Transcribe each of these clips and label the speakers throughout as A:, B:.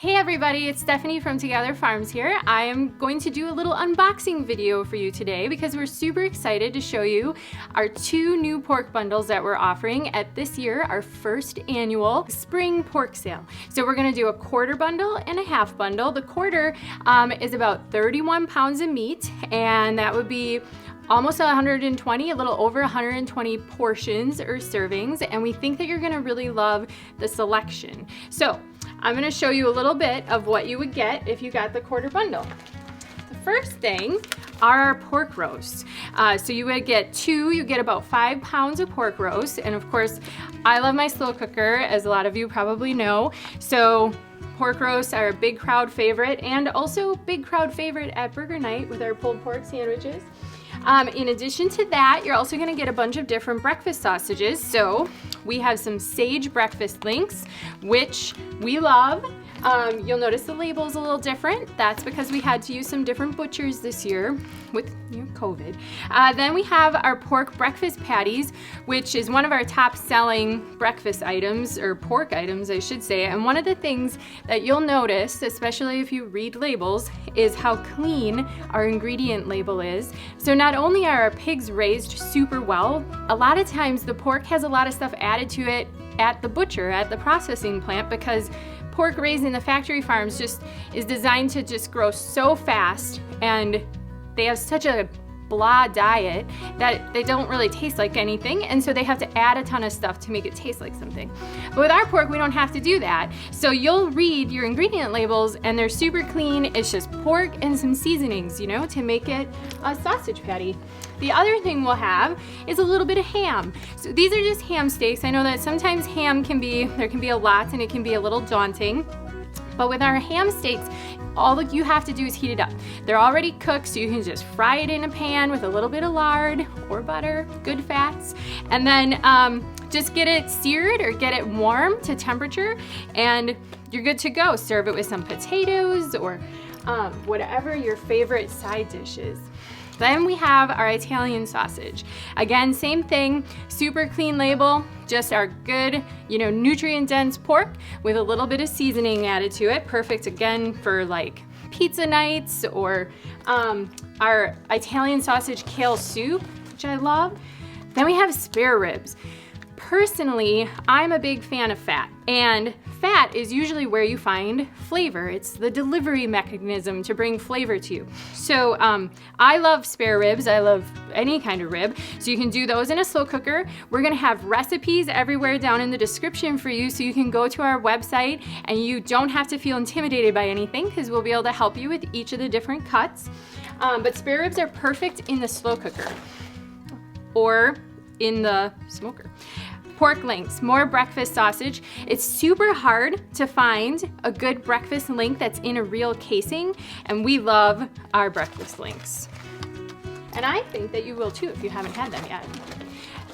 A: Hey everybody, it's Stephanie from Together Farms here. I am going to do a little unboxing video for you today because we're super excited to show you our two new pork bundles that we're offering at this year, our first annual spring pork sale. So we're gonna do a quarter bundle and a half bundle. The quarter is about 31 pounds of meat, and that would be almost 120, a little over 120 portions or servings, and we think that you're gonna really love the selection. So I'm gonna show you a little bit of what you would get if you got the quarter bundle. The first thing are our pork roasts. So you would get two, you get about 5 pounds of pork roast, and of course, I love my slow cooker, as a lot of you probably know. So pork roasts are a big crowd favorite, and also big crowd favorite at burger night with our pulled pork sandwiches. In addition to that, you're also gonna get a bunch of different breakfast sausages. So we have some sage breakfast links, which we love. You'll notice the label's a little different. That's because we had to use some different butchers this year with COVID. Then we have our pork breakfast patties, which is one of our top selling breakfast items, or pork items, I should say. And one of the things that you'll notice, especially if you read labels, is how clean our ingredient label is. So not only are our pigs raised super well, a lot of times the pork has a lot of stuff added to it at the butcher, at the processing plant, because pork raised in the factory farms just is designed to just grow so fast, and they have such a blah diet that they don't really taste like anything, and so they have to add a ton of stuff to make it taste like something. But with our pork, we don't have to do that. So you'll read your ingredient labels and they're super clean. It's just pork and some seasonings, to make it a sausage patty. The other thing we'll have is a little bit of ham. So these are just ham steaks. I know that sometimes ham there can be a lot and it can be a little daunting. But with our ham steaks, all you have to do is heat it up. They're already cooked, so you can just fry it in a pan with a little bit of lard or butter, good fats, and then just get it seared or get it warm to temperature, and you're good to go. Serve it with some potatoes or whatever your favorite side dish is. Then we have our Italian sausage. Again, same thing, super clean label, just our good, nutrient-dense pork with a little bit of seasoning added to it. Perfect, again, for like pizza nights or our Italian sausage kale soup, which I love. Then we have spare ribs. Personally, I'm a big fan of fat, and fat is usually where you find flavor. It's the delivery mechanism to bring flavor to you. So I love spare ribs. I love any kind of rib. So you can do those in a slow cooker. We're gonna have recipes everywhere down in the description for you, so you can go to our website and you don't have to feel intimidated by anything, because we'll be able to help you with each of the different cuts. But spare ribs are perfect in the slow cooker or in the smoker. Pork links, more breakfast sausage. It's super hard to find a good breakfast link that's in a real casing, and we love our breakfast links. And I think that you will too if you haven't had them yet.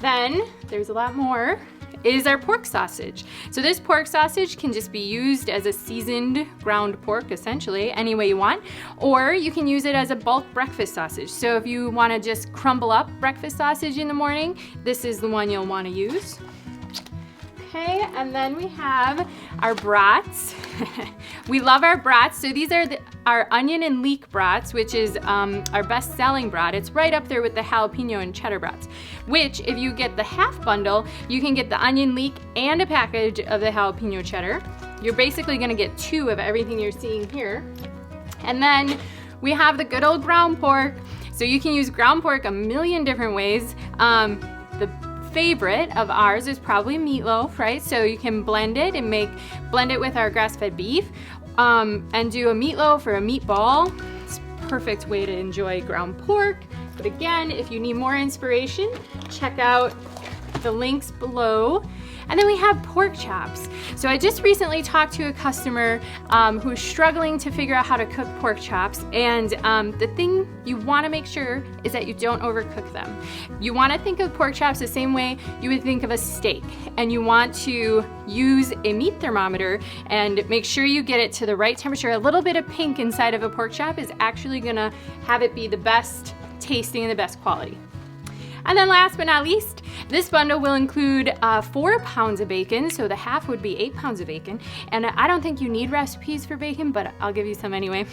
A: Then, there's a lot more, is our pork sausage. So this pork sausage can just be used as a seasoned ground pork, essentially, any way you want, or you can use it as a bulk breakfast sausage. So if you wanna just crumble up breakfast sausage in the morning, this is the one you'll wanna use. Okay, and then we have our brats. We love our brats. So these are our onion and leek brats, which is our best-selling brat. It's right up there with the jalapeno and cheddar brats, which if you get the half bundle, you can get the onion leek and a package of the jalapeno cheddar. You're basically gonna get 2 of everything you're seeing here. And then we have the good old ground pork. So you can use ground pork a million different ways. The favorite of ours is probably meatloaf, right? So you can blend it and blend it with our grass-fed beef and do a meatloaf or a meatball. It's a perfect way to enjoy ground pork. But again, if you need more inspiration, check out the links below. And then we have pork chops. So I just recently talked to a customer who's struggling to figure out how to cook pork chops, and the thing you wanna make sure is that you don't overcook them. You wanna think of pork chops the same way you would think of a steak, and you want to use a meat thermometer and make sure you get it to the right temperature. A little bit of pink inside of a pork chop is actually gonna have it be the best tasting and the best quality. And then last but not least, this bundle will include 4 pounds of bacon, so the half would be 8 pounds of bacon. And I don't think you need recipes for bacon, but I'll give you some anyway.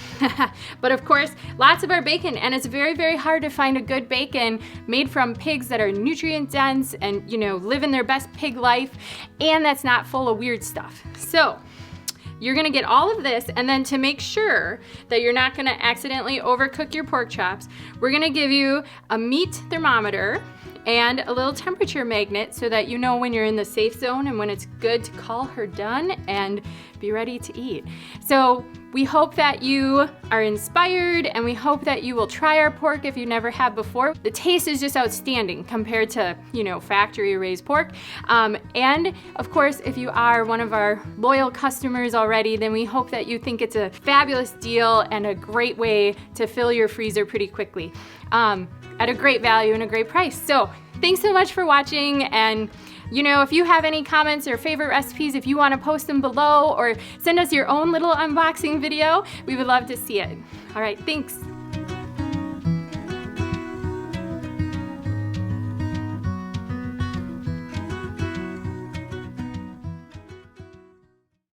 A: But of course, lots of our bacon, and it's very, very hard to find a good bacon made from pigs that are nutrient dense and, you know, living their best pig life, and that's not full of weird stuff. So you're gonna get all of this, and then to make sure that you're not gonna accidentally overcook your pork chops, we're gonna give you a meat thermometer and a little temperature magnet so that you know when you're in the safe zone and when it's good to call her done and be ready to eat. So we hope that you are inspired, and we hope that you will try our pork if you never have before. The taste is just outstanding compared to, you know, factory raised pork. And of course, if you are one of our loyal customers already, then we hope that you think it's a fabulous deal and a great way to fill your freezer pretty quickly at a great value and a great price. So thanks so much for watching, and you know, if you have any comments or favorite recipes, if you want to post them below or send us your own little unboxing video, we would love to see it. All right, thanks.